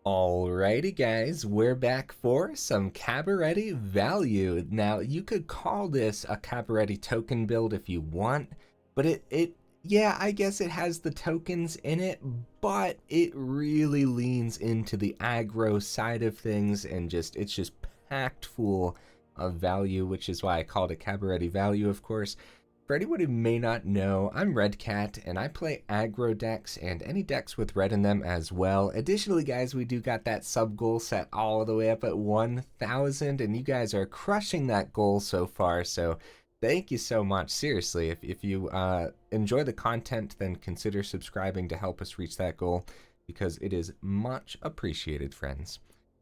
Alrighty guys, we're back for some Cabaretti value. Now you could call this a Cabaretti token build if you want, but yeah, I guess it has the tokens in it, but it really leans into the aggro side of things and it's just packed full of value, which is why I called it Cabaretti value, of course. For anyone who may not know, I'm Red Cat, and I play aggro decks and any decks with red in them as well. Additionally, guys, we do got that sub goal set all the way up at 1,000, and you guys are crushing that goal so far, so thank you so much. Seriously, if you enjoy the content, then consider subscribing to help us reach that goal, because it is much appreciated, friends.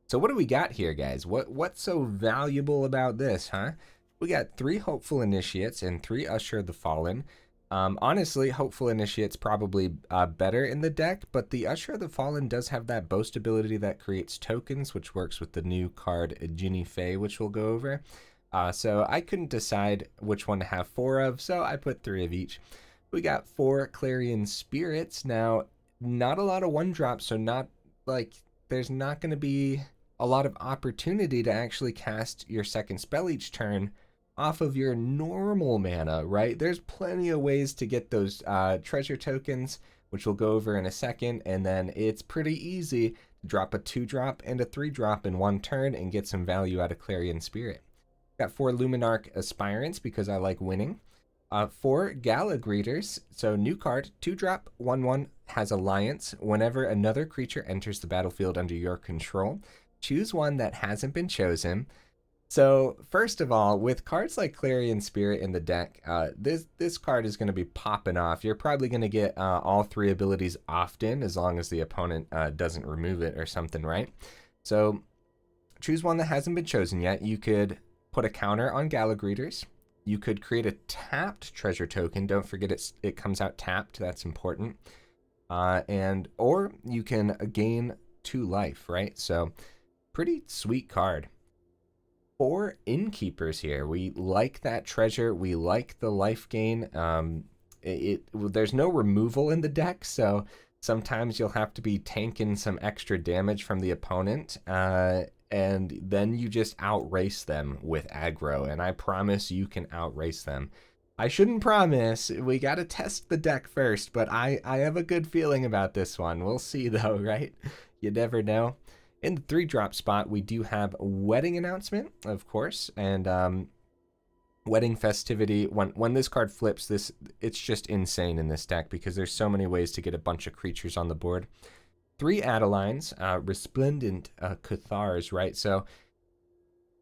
So what do we got here, guys? What's so valuable about this, huh? We got 3 Hopeful Initiates and 3 Usher the Fallen. Honestly, Hopeful Initiate's probably better in the deck, but the Usher the Fallen does have that boast ability that creates tokens, which works with the new card Jinnie, which we'll go over. So I couldn't decide which one to have 4 of, so I put 3 of each. We got 4 Clarion Spirits. Now, not a lot of 1-drops, so not like there's not going to be a lot of opportunity to actually cast your second spell each turn off of your normal mana, right? There's plenty of ways to get those treasure tokens, which we'll go over in a second, and then it's pretty easy to drop a 2-drop and a 3-drop in one turn and get some value out of Clarion Spirit. Got 4 Luminarch Aspirants because I like winning. 4 Gala Greeters, so new card, 2-drop, 1/1, has Alliance. Whenever another creature enters the battlefield under your control, choose one that hasn't been chosen. So first of all, with cards like Clarion Spirit in the deck, this card is going to be popping off. You're probably going to get all 3 abilities often, as long as the opponent doesn't remove it or something, right? So choose one that hasn't been chosen yet. You could put a counter on Gala Greeters. You could create a tapped treasure token. Don't forget it comes out tapped. That's important. Or you can gain 2 life, right? So pretty sweet card. 4 Innkeepers here. We like that treasure. We like the life gain. There's no removal in the deck, so sometimes you'll have to be tanking some extra damage from the opponent, and then you just outrace them with aggro, and I promise you can outrace them. I shouldn't promise. We got to test the deck first, but I have a good feeling about this one. We'll see, though, right? You never know. In the 3-drop spot, we do have Wedding Announcement, of course, and Wedding Festivity. When this card flips, it's just insane in this deck because there's so many ways to get a bunch of creatures on the board. 3 Adelines, Resplendent Cathars, right? So,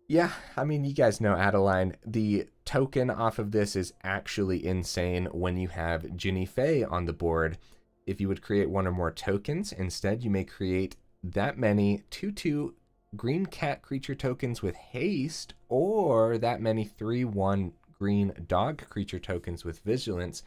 yeah, I mean, you guys know Adeline. The token off of this is actually insane when you have Jinnie on the board. If you would create 1 or more tokens, instead you may create that many 2/2 green cat creature tokens with haste, or that many 3/1 green dog creature tokens with vigilance.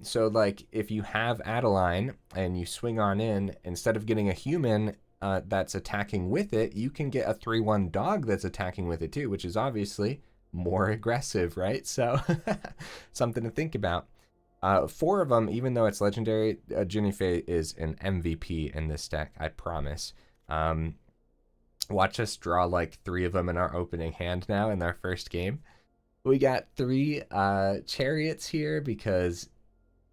So like if you have Adeline and you swing on in, instead of getting a human that's attacking with it, you can get a 3/1 dog that's attacking with it too, which is obviously more aggressive, right? So something to think about. 4 of them, even though it's legendary, Jinnie is an MVP in this deck, I promise. Watch us draw like 3 of them in our opening hand now in our first game. We got 3 Chariots here because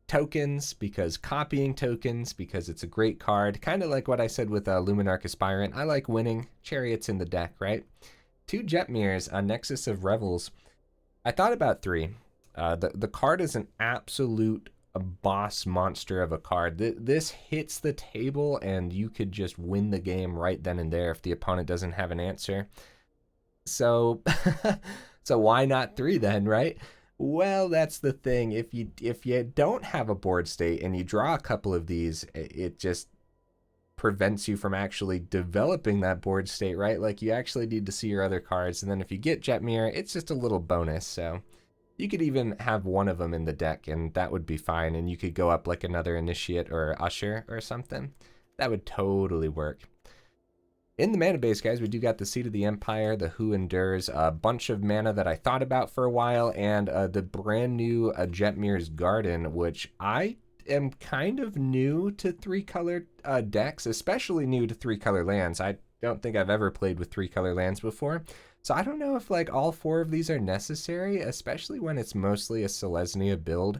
tokens, because copying tokens, because it's a great card. Kind of like what I said with Luminarch Aspirant. I like winning. Chariots in the deck, right? 2 Jetmirs, a Nexus of Revels. I thought about 3. The card is an absolute boss monster of a card. This hits the table and you could just win the game right then and there if the opponent doesn't have an answer. So, so why not 3 then, right? Well, that's the thing. If you don't have a board state and you draw a couple of these, it just prevents you from actually developing that board state, right? Like you actually need to see your other cards, and then if you get Jetmir, it's just a little bonus. So you could even have 1 of them in the deck, and that would be fine. And you could go up like another Initiate or Usher or something. That would totally work. In the mana base, guys, we do got the Seat of the Empire, the Who Endures, a bunch of mana that I thought about for a while, and the brand new Jetmir's Garden, which I am kind of new to 3-color decks, especially new to 3-color lands. I don't think I've ever played with 3-color lands before. So I don't know if like all 4 of these are necessary, especially when it's mostly a Selesnya build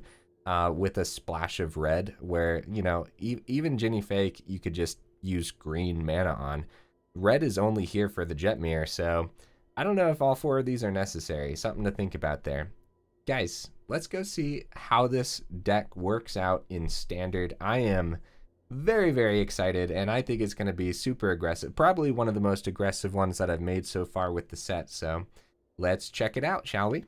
with a splash of red, where, you know, even Jinnie Fake you could just use green mana on. Red is only here for the Jetmir, so I don't know if all 4 of these are necessary. Something to think about there. Guys, let's go see how this deck works out in Standard. I am very, very excited, and I think it's going to be super aggressive. Probably one of the most aggressive ones that I've made so far with the set. So let's check it out, shall we?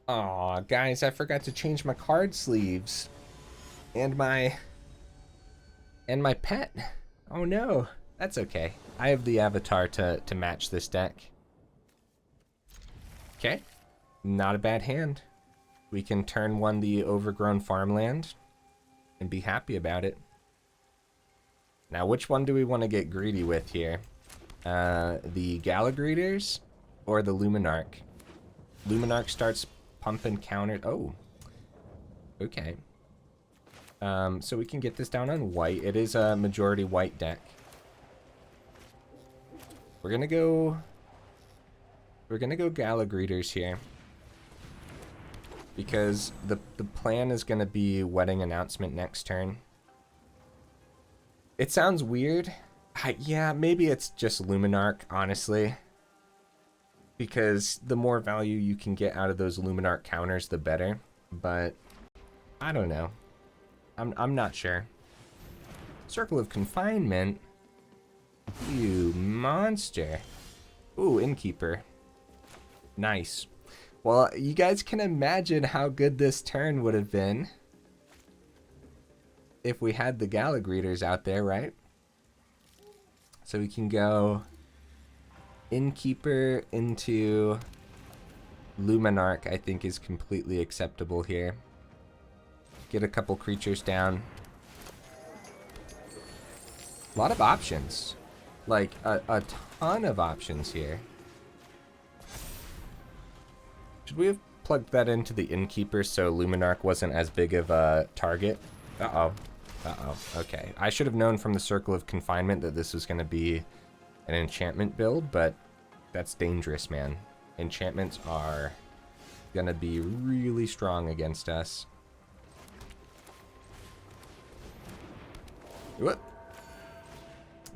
Aw, guys, I forgot to change my card sleeves. And my pet. Oh no, that's okay. I have the avatar to match this deck. Okay, not a bad hand. We can turn 1 the Overgrown Farmland and be happy about it. Now, which one do we want to get greedy with here? The Gala Greeters or the Luminarch? Luminarch starts pumping counter. Oh, okay. So we can get this down on white. It is a majority white deck. We're gonna go Gala Greeters here, because the plan is gonna be Wedding Announcement next turn. It sounds weird. Yeah, maybe it's just Luminarch, honestly, because the more value you can get out of those Luminarch counters, the better. But I don't know. I'm not sure. Circle of Confinement. You monster. Ooh, Innkeeper. Nice. Well, you guys can imagine how good this turn would have been if we had the Gala Greeters out there, right? So we can go Innkeeper into Luminarch, I think is completely acceptable here. Get a couple creatures down. A lot of options. Like, a ton of options here. Should we have plugged that into the Innkeeper so Luminarch wasn't as big of a target? Uh-oh. Uh-oh. Okay. I should have known from the Circle of Confinement that this was going to be an enchantment build, but that's dangerous, man. Enchantments are going to be really strong against us. What?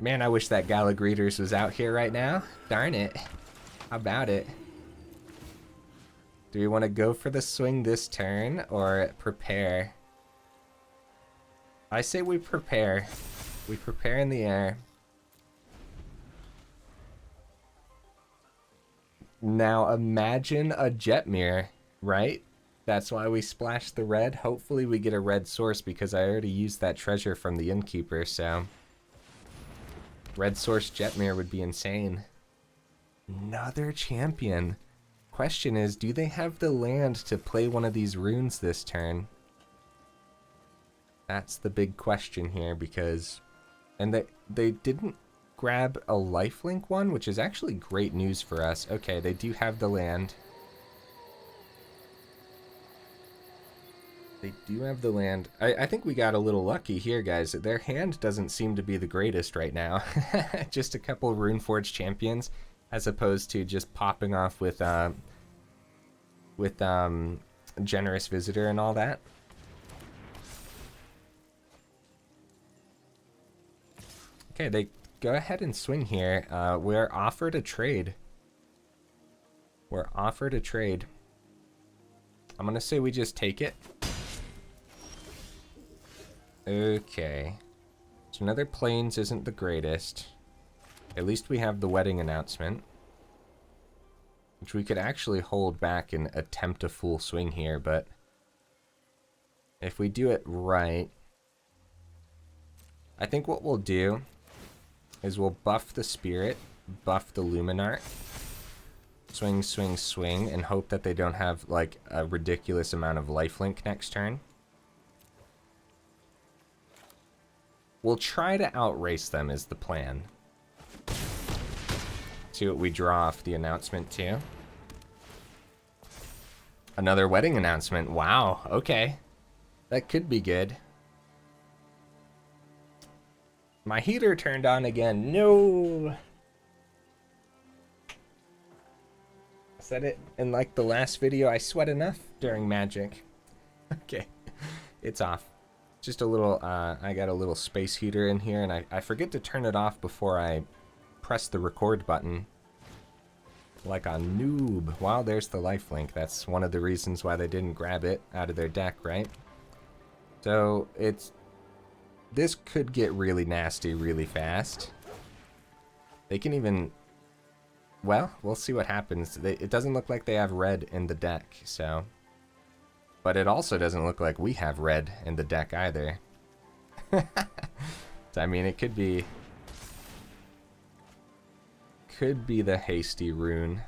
Man, I wish that Gala Greeters was out here right now. Darn it. How about it? Do we want to go for the swing this turn or prepare? I say we prepare. We prepare in the air. Now imagine a Jetmir, right? That's why we splashed the red. Hopefully we get a red source because I already used that treasure from the Innkeeper, so red source Jetmir would be insane. Another champion. Question is, do they have the land to play one of these runes this turn? That's the big question here, because... And they didn't grab a lifelink one, which is actually great news for us. Okay, they do have the land. They do have the land. I think we got a little lucky here, guys. Their hand doesn't seem to be the greatest right now. Just a couple Runeforged champions, as opposed to just popping off with Generous Visitor and all that. Okay, they go ahead and swing here. We're offered a trade. We're offered a trade. I'm gonna say we just take it. Okay. So another Plains isn't the greatest. At least we have the Wedding Announcement, which we could actually hold back and attempt a full swing here, but if we do it right, I think what we'll do is we'll buff the Spirit, buff the Luminarch, swing, swing, swing, and hope that they don't have like a ridiculous amount of lifelink next turn. We'll try to outrace them is the plan. See what we draw off the announcement too. Another wedding announcement. Wow, okay. That could be good. My heater turned on again. No! I said it in like the last video, I sweat enough during Magic. Okay, it's off. Just a little, I got a little space heater in here, and I forget to turn it off before I press the record button. Like a noob. Wow, there's the lifelink. That's one of the reasons why they didn't grab it out of their deck, right? So, this could get really nasty really fast. They can even, well, we'll see what happens. It doesn't look like they have red in the deck, so. But it also doesn't look like we have red in the deck either. So, I mean, it could be the hasty rune.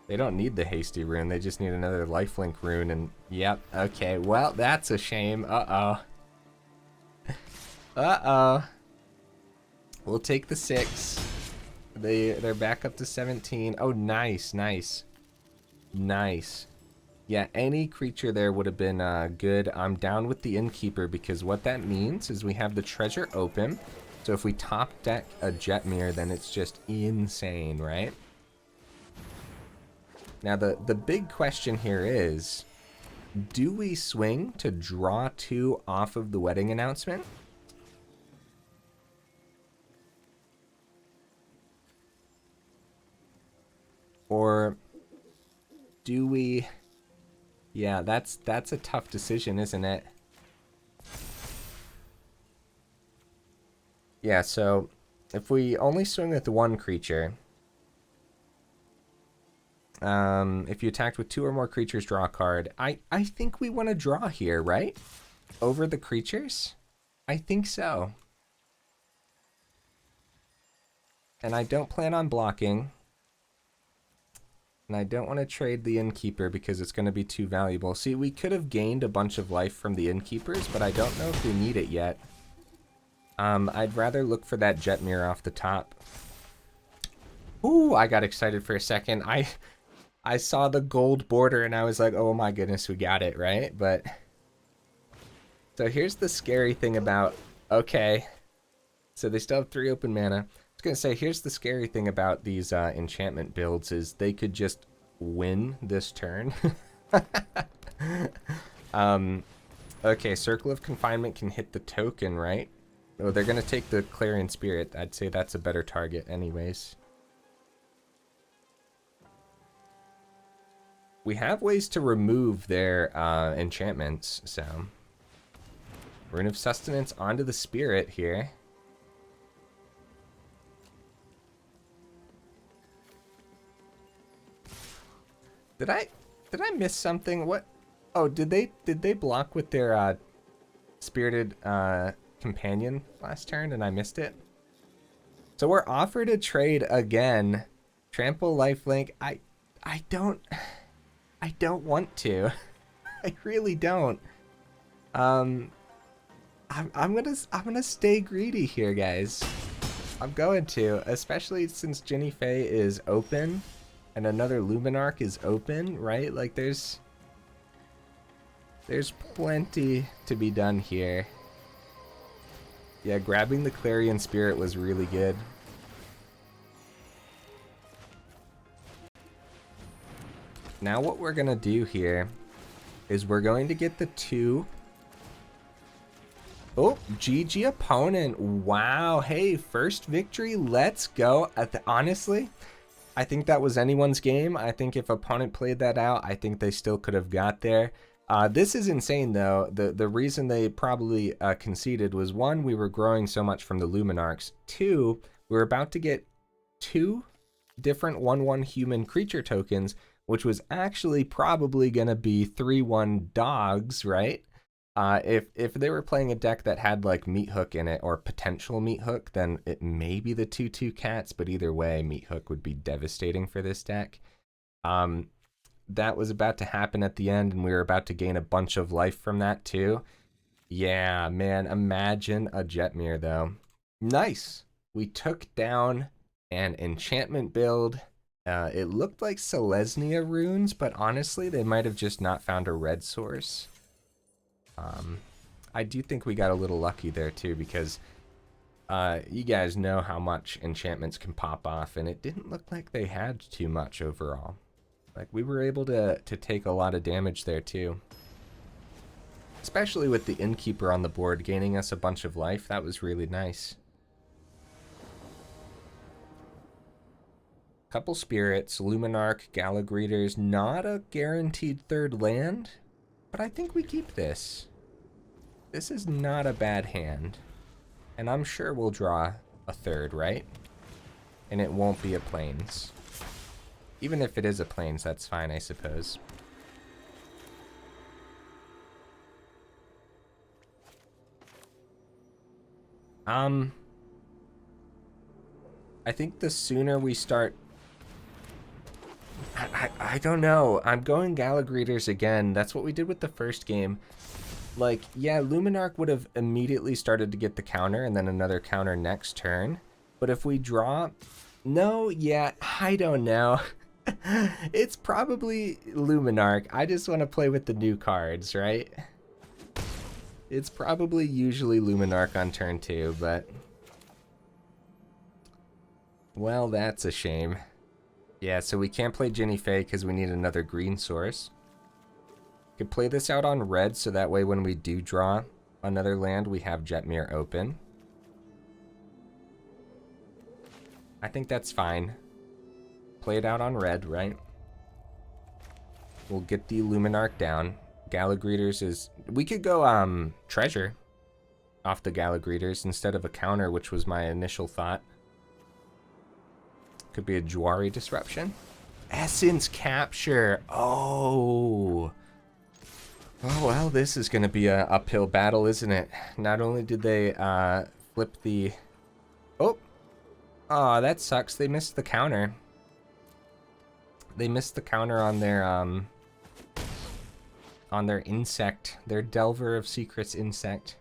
They don't need the hasty rune, they just need another lifelink rune, and yep, okay, well, that's a shame. Uh-oh. Uh-oh. We'll take the 6. They're back up to 17. Oh, nice, nice. Nice. Yeah, any creature there would have been good. I'm down with the Innkeeper because what that means is we have the treasure open. So if we top deck a Jetmir, then it's just insane, right? Now the big question here is, do we swing to draw 2 off of the wedding announcement? Or do we... Yeah, that's a tough decision, isn't it? Yeah, so if we only swing with 1 creature, if you attacked with 2 or more creatures, draw a card. I think we want to draw here, right? Over the creatures? I think so. And I don't plan on blocking. And I don't want to trade the Innkeeper because it's going to be too valuable. See, we could have gained a bunch of life from the Innkeepers, but I don't know if we need it yet. I'd rather look for that Jetmir off the top. Ooh, I got excited for a second. I saw the gold border and I was like, oh my goodness, we got it, right? But, so here's the scary thing about, okay, so they still have 3 open mana. I was going to say, here's the scary thing about these enchantment builds is they could just win this turn. Okay, Circle of Confinement can hit the token, right? Oh, they're going to take the Clarion Spirit. I'd say that's a better target anyways. We have ways to remove their enchantments, so. Rune of Sustenance onto the Spirit here. Did I miss something? What? Oh, did they block with their Spirited Companion last turn and I missed it? So we're offered a trade again. Trample lifelink. I don't want to. I really don't. I'm gonna stay greedy here, guys. I'm going to, especially since Jinnie Fey is open and another Luminarch is open, right? Like there's plenty to be done here. Yeah, grabbing the Clarion Spirit was really good. Now what we're gonna do here is we're going to get the 2. Oh, GG opponent. Wow. Hey, first victory. Let's go. Honestly, I think that was anyone's game. I think if opponent played that out, I think they still could have got there. This is insane, though. The reason they probably conceded was, 1, we were growing so much from the Luminarchs. 2, we were about to get 2 different 1/1 human creature tokens, which was actually probably going to be 3/1 dogs, right? If they were playing a deck that had like Meat Hook in it or potential Meat Hook, then it may be the 2/2 cats, but either way, Meat Hook would be devastating for this deck. That was about to happen at the end, and we were about to gain a bunch of life from that too. Yeah, man, imagine a Jetmir, though. Nice. We took down an enchantment build. It looked like Selesnya runes, but honestly, they might have just not found a red source. I do think we got a little lucky there, too, because you guys know how much enchantments can pop off, and it didn't look like they had too much overall. Like, we were able to take a lot of damage there, too. Especially with the Innkeeper on the board gaining us a bunch of life. That was really nice. Couple spirits, Luminarch, Gala Greeters. Not a guaranteed third land, but I think we keep this. This is not a bad hand. And I'm sure we'll draw a third, right? And it won't be a Plains. Even if it is a Plains, that's fine, I suppose. I think the sooner we start... I don't know. I'm going Gala Greeters again. That's what we did with the first game. Like, yeah, Luminarch would have immediately started to get the counter and then another counter next turn. But if we draw... No, yeah, I don't know. It's probably Luminarch. I just want to play with the new cards, right? It's probably usually Luminarch on turn 2, but... Well, that's a shame. Yeah, so we can't play Jinnie because we need another green source. Could play this out on red, so that way when we do draw another land, we have Jetmir open. I think that's fine. Play it out on red, right? We'll get the Luminarch down. Gala Greeters is... We could go treasure off the Gala Greeters instead of a counter, which was my initial thought. Could be a Jwari disruption. Essence capture. Oh. Oh, well, this is going to be a uphill battle, isn't it? Not only did they flip the... Oh. Oh, that sucks. They missed the counter. They missed the counter on their insect, their Delver of Secrets insect.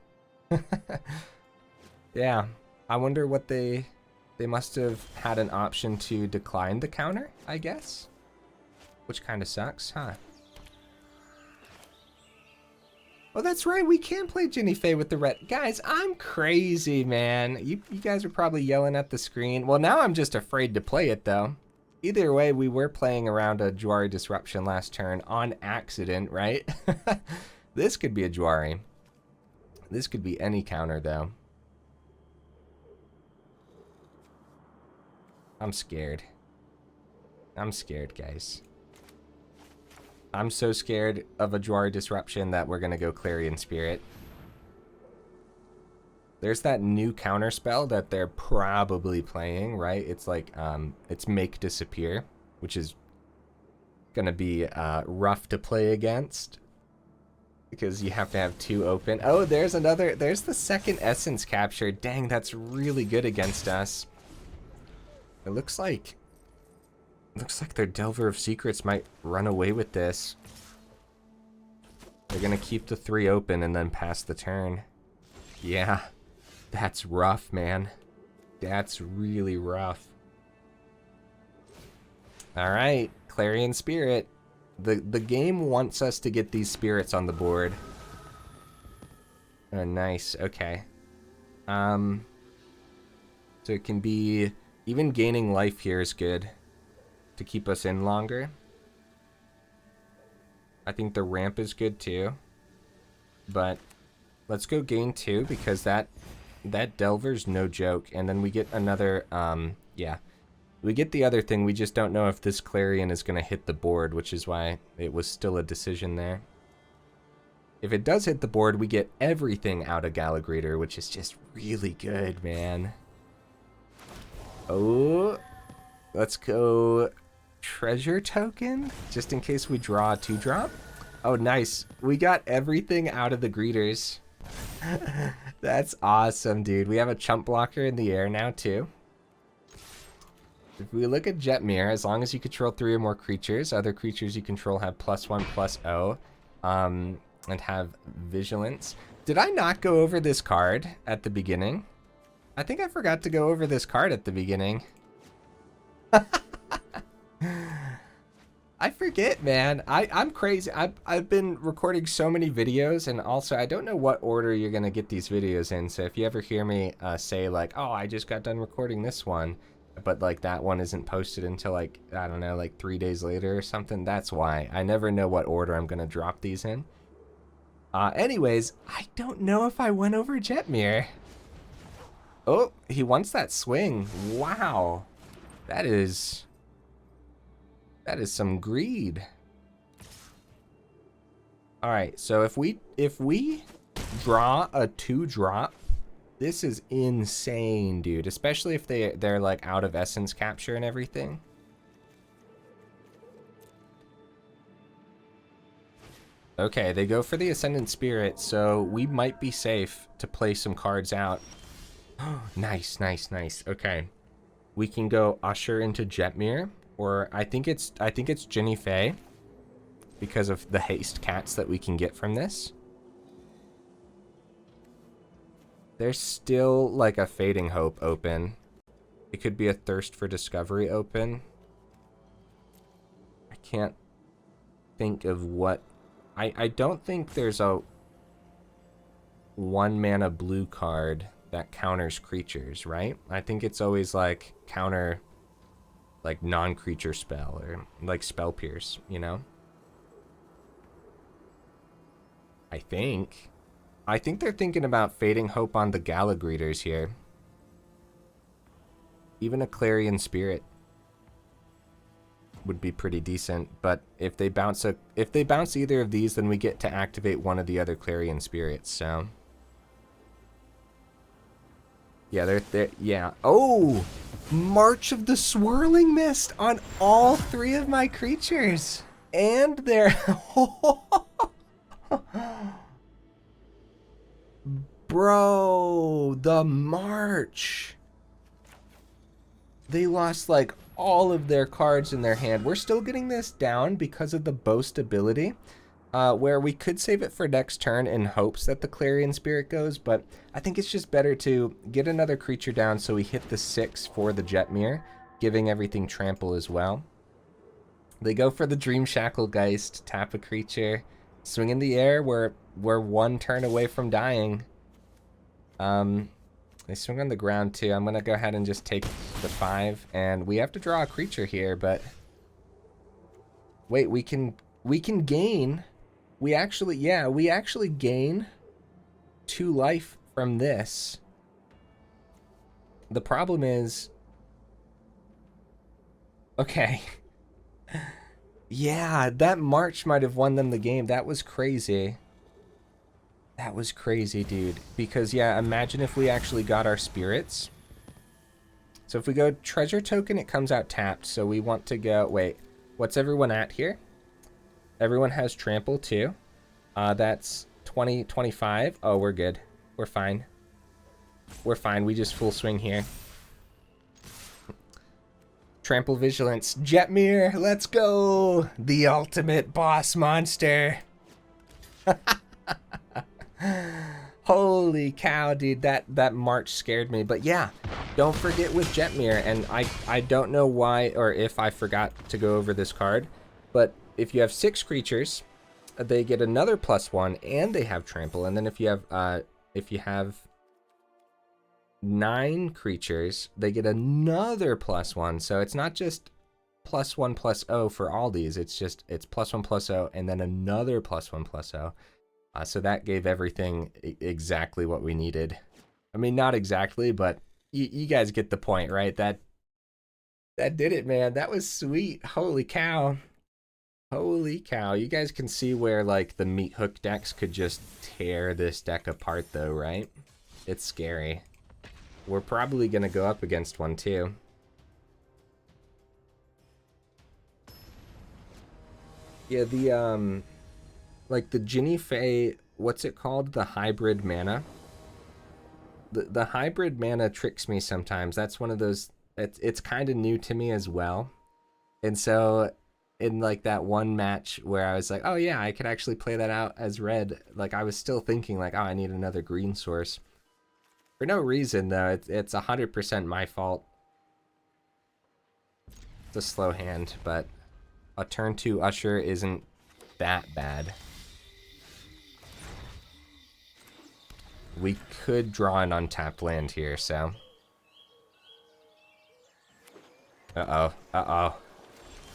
Yeah, I wonder what they must have had an option to decline the counter, I guess, which kind of sucks, huh? Oh, that's right, we can play Jinnie with the red. Guys, I'm crazy, man. You guys are probably yelling at the screen. Well, now I'm just afraid to play it, though. Either way, we were playing around a Jwari disruption last turn on accident, right? This could be a Jwari. This could be any counter, though. I'm scared. I'm scared, guys. I'm so scared of a Jwari disruption that we're gonna go Clarion Spirit. There's that new counter spell that they're probably playing, right? It's like, it's Make Disappear, which is gonna be rough to play against because you have to have 2 open. Oh, there's another, there's the second Essence capture. Dang, that's really good against us. It looks like their Delver of Secrets might run away with this. They're gonna keep the 3 open and then pass the turn. Yeah. That's rough, man. That's really rough. Alright, Clarion Spirit. The game wants us to get these spirits on the board. Oh, nice. Okay. So it can be... Even gaining life here is good to keep us in longer. I think the ramp is good too. But let's go gain 2 because that Delver's no joke. And then we get another, yeah. We get the other thing, we just don't know if this Clarion is going to hit the board, which is why it was still a decision there. If it does hit the board, we get everything out of Gala Greeter, which is just really good, man. Oh, let's go treasure token, just in case we draw a 2-drop. Oh, nice. We got everything out of the Greeters. That's awesome, dude. We have a chump blocker in the air now, too. If we look at Jetmir, as long as you control 3 or more creatures, other creatures you control have +1/+0, and have vigilance. Did I not go over this card at the beginning? I think I forgot to go over this card at the beginning. I forget, man. I'm crazy. I've been recording so many videos, and also I don't know what order you're gonna get these videos in. So if you ever hear me say like, "Oh, I just got done recording this one," but like that one isn't posted until like, I don't know, like 3 days later or something, that's why. I never know what order I'm gonna drop these in. Anyways, I don't know if I went over Jetmir. Oh, he wants that swing. Wow. That is some greed. All right, so if we draw a 2-drop, this is insane, dude. Especially if they're like out of essence capture and everything. Okay, they go for the Ascendant Spirit, so we might be safe to play some cards out. Nice, nice, nice. Okay, we can go Usher into Jetmir, or I think it's Jinnie Fey, because of the haste cats that we can get from this. There's still like a Fading Hope open. It could be a Thirst for Discovery open. I can't think of what. I don't think there's a 1-mana blue card that counters creatures, right? I think it's always like counter like non-creature spell or like Spell Pierce, you know? I think they're thinking about Fading Hope on the Gala Greeters here. Even a Clarion Spirit would be pretty decent, but if they bounce either of these, then we get to activate one of the other Clarion Spirits. So yeah, yeah. Oh, March of the Swirling Mist on all 3 of my creatures, and they're bro, the March. They lost like all of their cards in their hand. We're still getting this down because of the Boast ability, where we could save it for next turn in hopes that the Clarion Spirit goes, but I think it's just better to get another creature down so we hit the 6 for the Jetmir, giving everything trample as well. They go for the Dream Shackle Geist, tap a creature, swing in the air. We're 1 turn away from dying. They swing on the ground too. I'm gonna go ahead and just take the 5, and we have to draw a creature here, but wait, we can gain. We actually gain 2 life from this. The problem is, okay. Yeah, that March might have won them the game. That was crazy. That was crazy, dude. Because, yeah, imagine if we actually got our spirits. So if we go treasure token, it comes out tapped. So we want to go... Wait, what's everyone at here? Everyone has trample, too. That's 20, 25. Oh, we're good. We're fine. We're fine. We just full swing here. Trample Vigilance. Jetmir, let's go! The ultimate boss monster. Holy cow, dude, that March scared me. But yeah, don't forget with Jetmir, and I don't know why or if I forgot to go over this card, but if you have 6 creatures, they get another +1 and they have trample. And then if you have 9 creatures, they get another +1. So it's not just +1/+0 for all these, it's +1/+0 and then another +1/+0. So that gave everything exactly what we needed. I mean, not exactly, but you guys get the point, right? That did it, man. That was sweet. Holy cow. Holy cow. You guys can see where, like, the meat hook decks could just tear this deck apart, though, right? It's scary. We're probably going to go up against one, too. Yeah, the, like the Jinnie Fey, what's it called? The hybrid mana. The hybrid mana tricks me sometimes. That's one of those, it's kind of new to me as well. And so in like that one match where I was like, oh yeah, I could actually play that out as red. Like I was still thinking like, oh, I need another green source. For no reason though, it's 100% my fault. It's a slow hand, but a turn 2 Usher isn't that bad. We could draw an untapped land here, so. Uh-oh, uh-oh.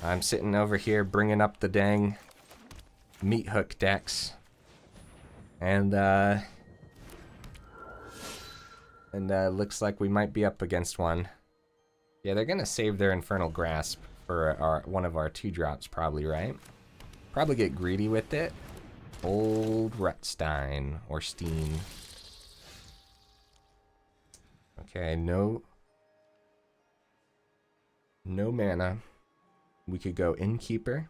I'm sitting over here bringing up the dang meat hook decks. And looks like we might be up against one. Yeah, they're gonna save their Infernal Grasp for one of our 2-drops probably, right? Probably get greedy with it. Old Retstein or Steen. Okay, no mana. We could go Innkeeper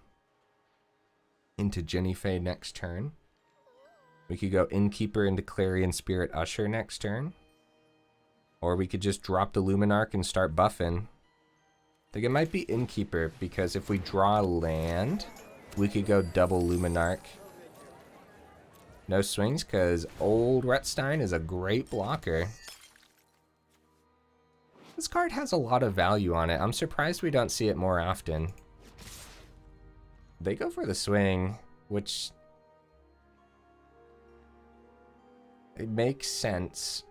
into Jinnie next turn. We could go Innkeeper into Clarion Spirit Usher next turn. Or we could just drop the Luminarch and start buffing. I think it might be Innkeeper, because if we draw land, we could go double Luminarch. No swings, because Old Retstein is a great blocker. This card has a lot of value on it. I'm surprised we don't see it more often. They go for the swing, which... it makes sense.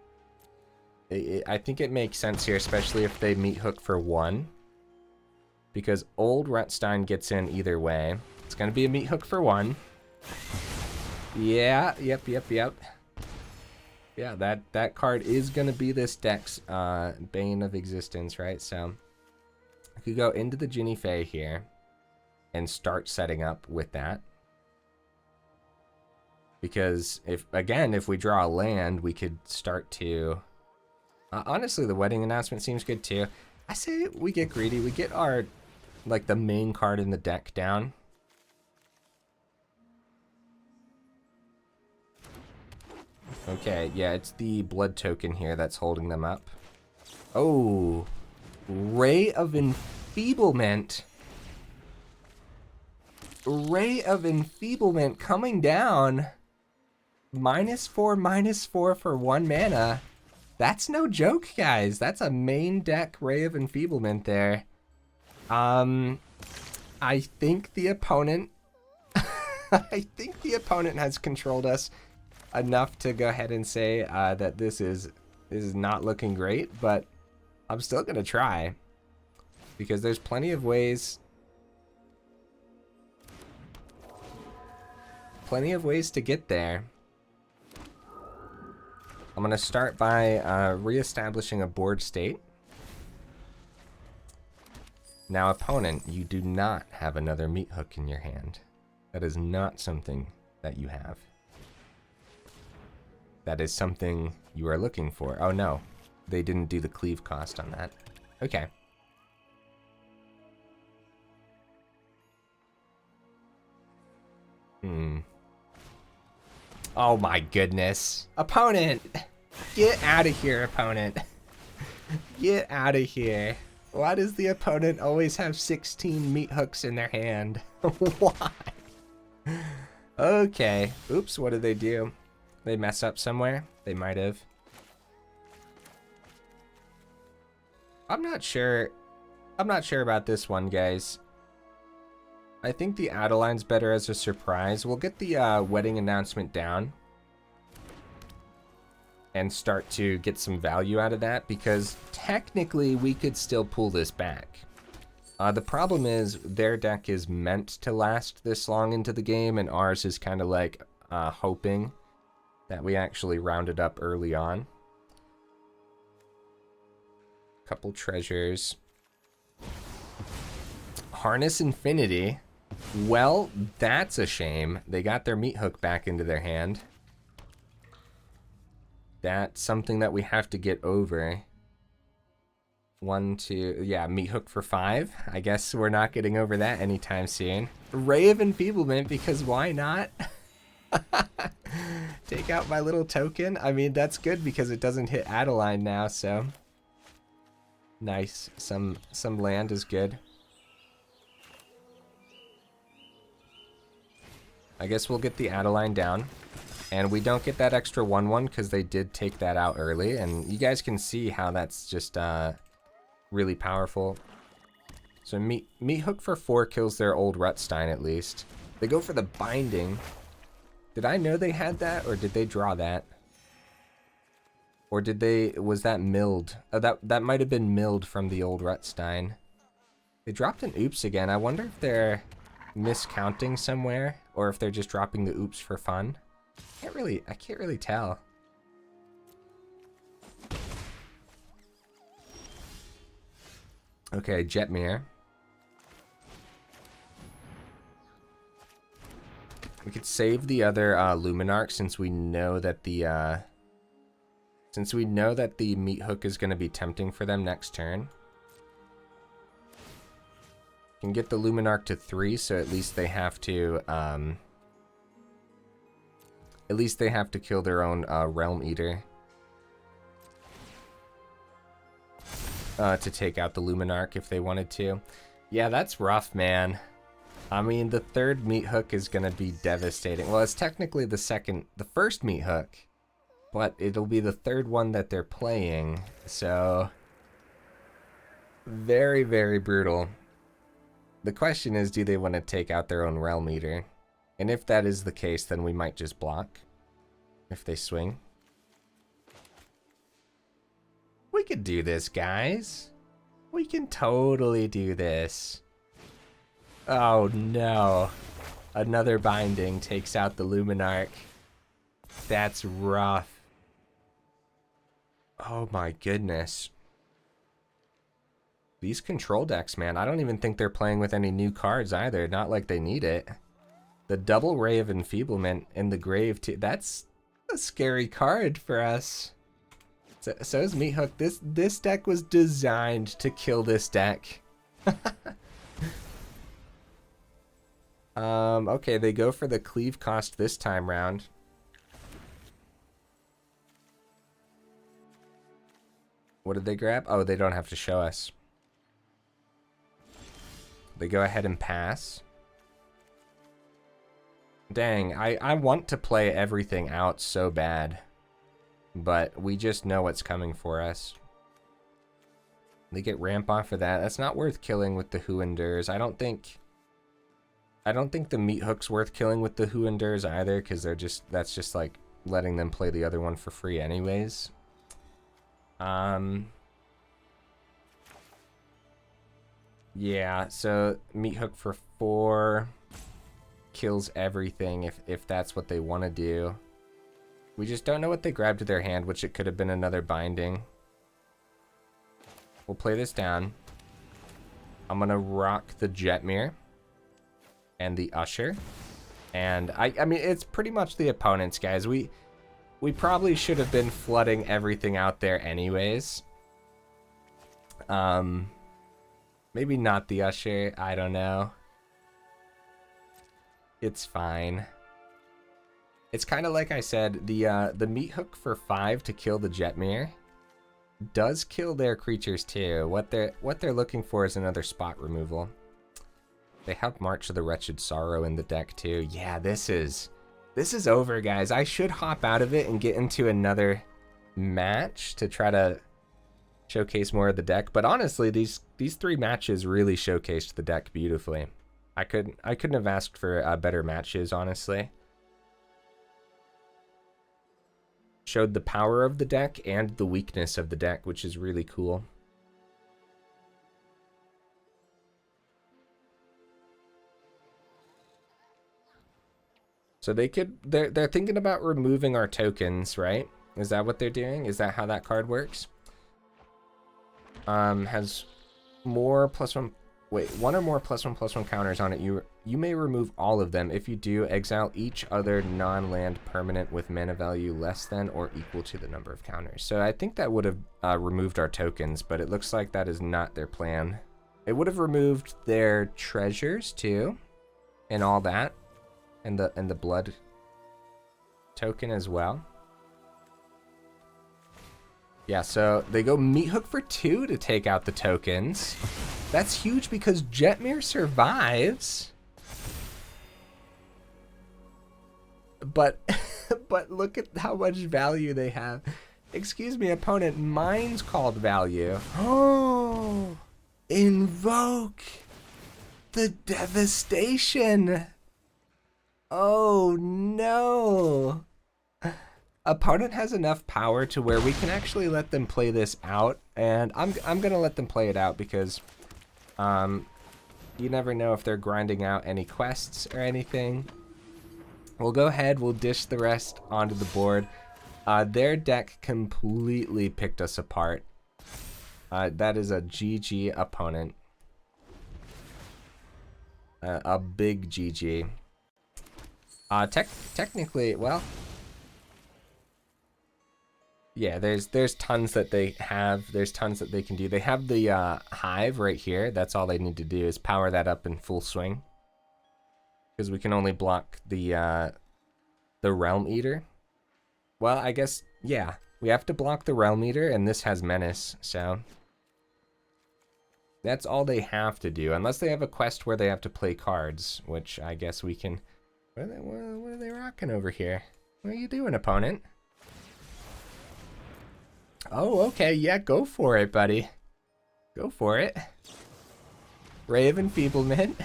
I think it makes sense here, especially if they meat hook for 1. Because Old Retstein gets in either way. It's going to be a meat hook for 1. Yeah, yep. Yeah, that card is going to be this deck's bane of existence, right? So, I could go into the Jinnie here and start setting up with that. Because, if we draw a land, we could start to... honestly, the wedding announcement seems good too. I say we get greedy. We get our, like, the main card in the deck down. Okay, yeah, it's the blood token here that's holding them up. Oh, Ray of Enfeeblement. Ray of Enfeeblement coming down. -4/-4 for 1 mana. That's no joke, guys. That's a main deck Ray of Enfeeblement there. I think the opponent... I think the opponent has controlled us enough to go ahead and say that this is not looking great, but I'm still going to try. Because there's plenty of ways... to get there. I'm going to start by reestablishing a board state. Now, opponent, you do not have another meat hook in your hand. That is not something that you have. That is something you are looking for. Oh no, they didn't do the cleave cost on that. Okay. Oh my goodness. Opponent! Get out of here, opponent. Get out of here. Why does the opponent always have 16 meat hooks in their hand? Why? Okay. Oops, what did they do? They mess up somewhere? They might have. I'm not sure about this one, guys. I think the Adeline's better as a surprise. We'll get the wedding announcement down and start to get some value out of that, because technically we could still pull this back. The problem is their deck is meant to last this long into the game, and ours is kind of like hoping that we actually round it up early on. Couple treasures. Harness Infinity. Well, that's a shame. They got their meat hook back into their hand. That's something that we have to get over. 1, 2, yeah, meat hook for 5. I guess we're not getting over that anytime soon. Ray of Enfeeblement, because why not? Take out my little token. I mean, that's good because it doesn't hit Adeline now, so. Nice. Some land is good. I guess we'll get the Adeline down. And we don't get that extra 1/1 because they did take that out early. And you guys can see how that's just really powerful. So Meat Hook for 4 kills their old Rutstein at least. They go for the Binding. Did I know they had that, or did they draw that? Or did they, was that milled? That might have been milled from the old Rutstein. They dropped an Oops again. I wonder if they're miscounting somewhere, or if they're just dropping the Oops for fun. I can't really tell. Okay, Jetmir. We could save the other Luminarch since we know that the Meat Hook is going to be tempting for them next turn. Can get the Luminarch to 3, so at least they have to kill their own Realm Eater to take out the Luminarch if they wanted to. Yeah, that's rough, man. I mean, the third Meat Hook is gonna be devastating. Well, it's technically the first Meat Hook, but it'll be the third one that they're playing. So very, very brutal. The question is, do they want to take out their own Realm Eater? And if that is the case, then we might just block if they swing. We could do this, guys. We can totally do this. Oh no. Another Binding takes out the Luminarch. That's rough. Oh my goodness. These control decks, man, I don't even think they're playing with any new cards either. Not like they need it. The double Ray of Enfeeblement in the grave too. That's a scary card for us. So is Meat Hook. This deck was designed to kill this deck. Okay, they go for the cleave cost this time round. What did they grab? Oh, they don't have to show us. They go ahead and pass. Dang, I want to play everything out so bad. But we just know what's coming for us. They get ramp off of that. That's not worth killing with the Who Endures. I don't think the Meat Hook's worth killing with the Who Endures either, because that's just like letting them play the other one for free anyways. Yeah, so Meat Hook for 4 kills everything if that's what they want to do. We just don't know what they grabbed to their hand, which it could have been another Binding. We'll play this down. I'm gonna rock the Jetmir and the Usher. And I mean, it's pretty much the opponents, guys. We probably should have been flooding everything out there anyways. Maybe not the Usher, I don't know. It's fine. It's kind of like I said, the Meat Hook for 5 to kill the Jetmir does kill their creatures too. What they're looking for is another spot removal. They have March of the Wretched Sorrow in the deck too. Yeah, this is over, guys. I should hop out of it and get into another match to try to showcase more of the deck. But honestly, these 3 matches really showcased the deck beautifully. I couldn't have asked for better matches, honestly. Showed the power of the deck and the weakness of the deck, which is really cool. So they're thinking about removing our tokens, right? Is that what they're doing? Is that how that card works? Has more +1. Wait, 1 or more +1/+1 counters on it. You may remove all of them. If you do, exile each other non-land permanent with mana value less than or equal to the number of counters. So I think that would have removed our tokens, but it looks like that is not their plan. It would have removed their treasures too, and all that, and the blood token as well. Yeah, so they go Meat Hook for 2 to take out the tokens. That's huge because Jetmir survives. but but look at how much value they have. Excuse me, opponent, mine's called value. Oh, invoke the devastation. Oh no. Opponent has enough power to where we can actually let them play this out, and I'm gonna let them play it out because you never know if they're grinding out any quests or anything. We'll go ahead, we'll dish the rest onto the board. Their deck completely picked us apart. That is a GG opponent. A big GG. Technically, well, yeah, there's tons that they have. There's tons that they can do. They have the hive right here. That's all they need to do is power that up in full swing. Because we can only block the Realm Eater. Well, I guess, yeah, we have to block the Realm Eater, and this has Menace, so that's all they have to do, unless they have a quest where they have to play cards, which I guess we can. What are they rocking over here? What are you doing, opponent? Oh, okay, yeah, go for it, buddy. Go for it. Ray of Enfeeblement.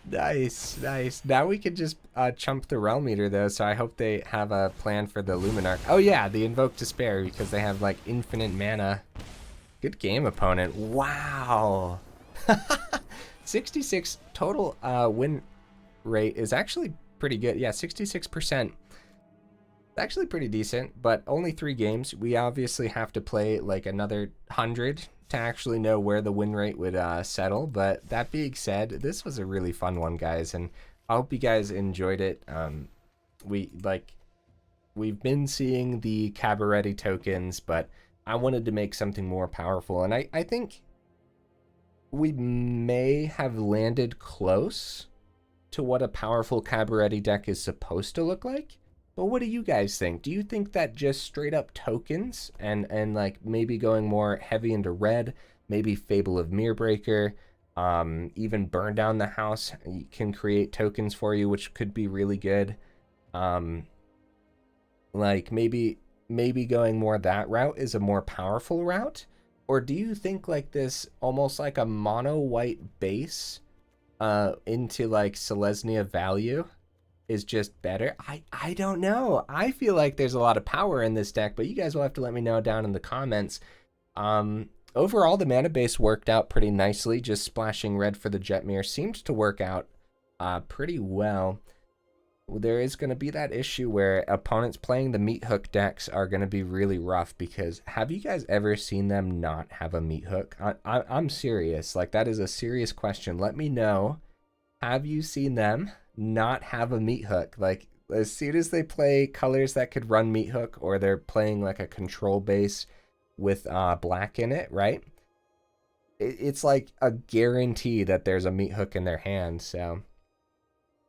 Nice, nice. Now we can just chump the Realm Eater, though, so I hope they have a plan for the Luminarch. Oh, yeah, the Invoke Despair, because they have, like, infinite mana. Good game, opponent. Wow. 66 total win rate is actually pretty good. Yeah, 66%. Actually pretty decent, but only 3 games. We obviously have to play like another 100 to actually know where the win rate would settle. But that being said, this was a really fun one, guys, and I hope you guys enjoyed it. We've been seeing the Cabaretti tokens, but I wanted to make something more powerful, and I think we may have landed close to what a powerful Cabaretti deck is supposed to look like. But what do you guys think? Do you think that just straight up tokens and like maybe going more heavy into red, maybe Fable of Mirror, even Burn Down the House can create tokens for you, which could be really good. Like maybe going more that route is a more powerful route? Or do you think like this almost like a mono white base into like Selesnya value is just better? I don't know. I feel like there's a lot of power in this deck, but you guys will have to let me know down in the comments. Overall, the mana base worked out pretty nicely. Just splashing red for the Jetmir seemed to work out pretty well. There is going to be that issue where opponents playing the meat hook decks are going to be really rough, because have you guys ever seen them not have a meat hook? I'm serious. Like, that is a serious question. Let me know. Have you seen them not have a meat hook? Like, as soon as they play colors that could run meat hook, or they're playing like a control base with black in it, right? It's like a guarantee that there's a meat hook in their hand. So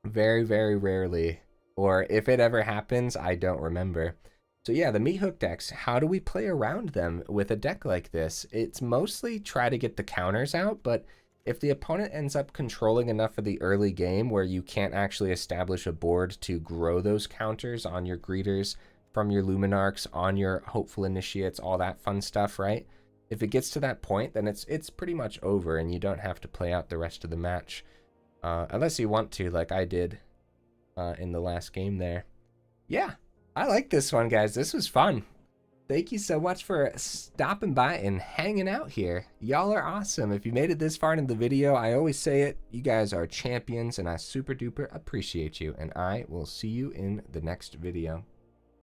very, very rarely, or if it ever happens, I don't remember. So yeah, the meat hook decks, how do we play around them with a deck like this? It's mostly try to get the counters out, but if the opponent ends up controlling enough of the early game where you can't actually establish a board to grow those counters on your Greeters, from your Luminarchs, on your Hopeful Initiates, all that fun stuff, right? If it gets to that point, then it's pretty much over, and you don't have to play out the rest of the match. Unless you want to, like I did in the last game there. Yeah, I like this one, guys. This was fun. Thank you so much for stopping by and hanging out here. Y'all are awesome. If you made it this far into the video, I always say it, you guys are champions, and I super duper appreciate you. And I will see you in the next video.